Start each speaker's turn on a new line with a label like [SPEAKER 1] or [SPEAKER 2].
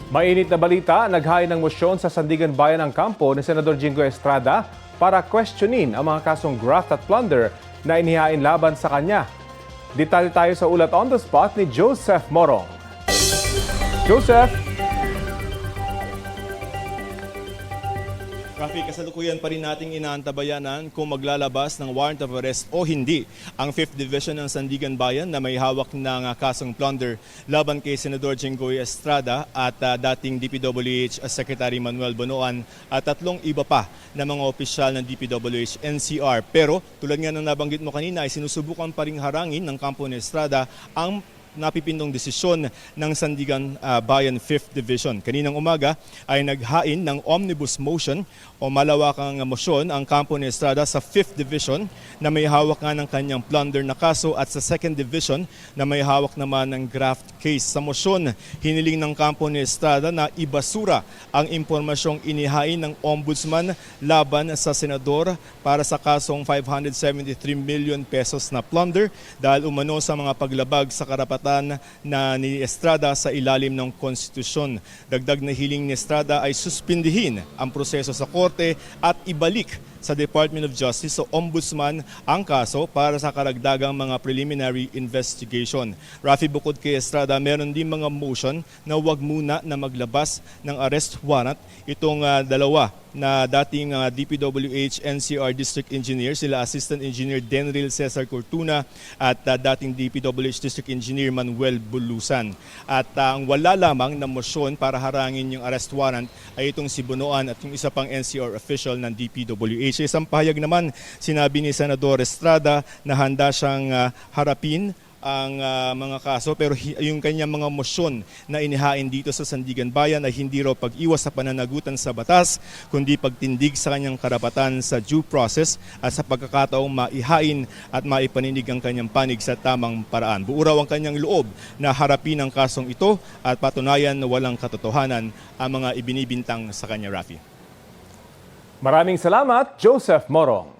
[SPEAKER 1] Mainit na balita, naghain ng mosyon sa Sandigan Bayan ng kampo ni Senador Jingo Estrada para questionin ang mga kasong graft at plunder na inihain laban sa kanya. Detalye tayo sa ulat on the spot ni Joseph Morong. Joseph!
[SPEAKER 2] Rafi, kasalukuyan pa rin nating inaantabayanan kung maglalabas ng warrant of arrest o hindi ang 5th Division ng Sandigan Bayan na may hawak ng kasong plunder laban kay Senador Jinggoy Estrada at dating DPWH Secretary Manuel Bonoan at tatlong iba pa na mga opisyal ng DPWH NCR. Pero tulad nga ng nabanggit mo kanina ay sinusubukan pa rin harangin ng kampo ni Estrada ang napipindong desisyon ng Sandigan Bayan 5th Division. Kaninang umaga ay naghain ng omnibus motion o malawakang motion ang kampo ni Estrada sa 5th Division na may hawak nga ng kanyang plunder na kaso at sa 2nd Division na may hawak naman ng graft case. Sa motion, hiniling ng kampo ni Estrada na ibasura ang impormasyong inihain ng ombudsman laban sa senador para sa kasong 573 million pesos na plunder dahil umano sa mga paglabag sa karapatan na ni Estrada sa ilalim ng konstitusyon. Dagdag na hiling ni Estrada ay suspindihin ang proseso sa korte at ibalik sa Department of Justice o Ombudsman ang kaso para sa karagdagang mga preliminary investigation. Rafi, bukod kay Estrada, meron din mga motion na huwag muna na maglabas ng arrest warrant itong dalawa na dating DPWH NCR District Engineer, sila Assistant Engineer Denril Cesar Cortuna at dating DPWH District Engineer Manuel Bulusan. At ang wala lamang na motion para harangin yung arrest warrant ay itong si Bonoan at yung isa pang NCR official ng DPWH. Sa isang pahayag naman, sinabi ni Senador Estrada na handa siyang harapin ang mga kaso pero yung kanyang mga mosyon na inihain dito sa Sandigan Bayan ay hindi raw pag-iwas sa pananagutan sa batas kundi pagtindig sa kanyang karapatan sa due process at sa pagkakataong maihain at maipaninig ang kanyang panig sa tamang paraan. Buo raw ang kanyang loob na harapin ang kasong ito at patunayan na walang katotohanan ang mga ibinibintang sa kanya, Rafi.
[SPEAKER 1] Maraming salamat, Joseph Morong.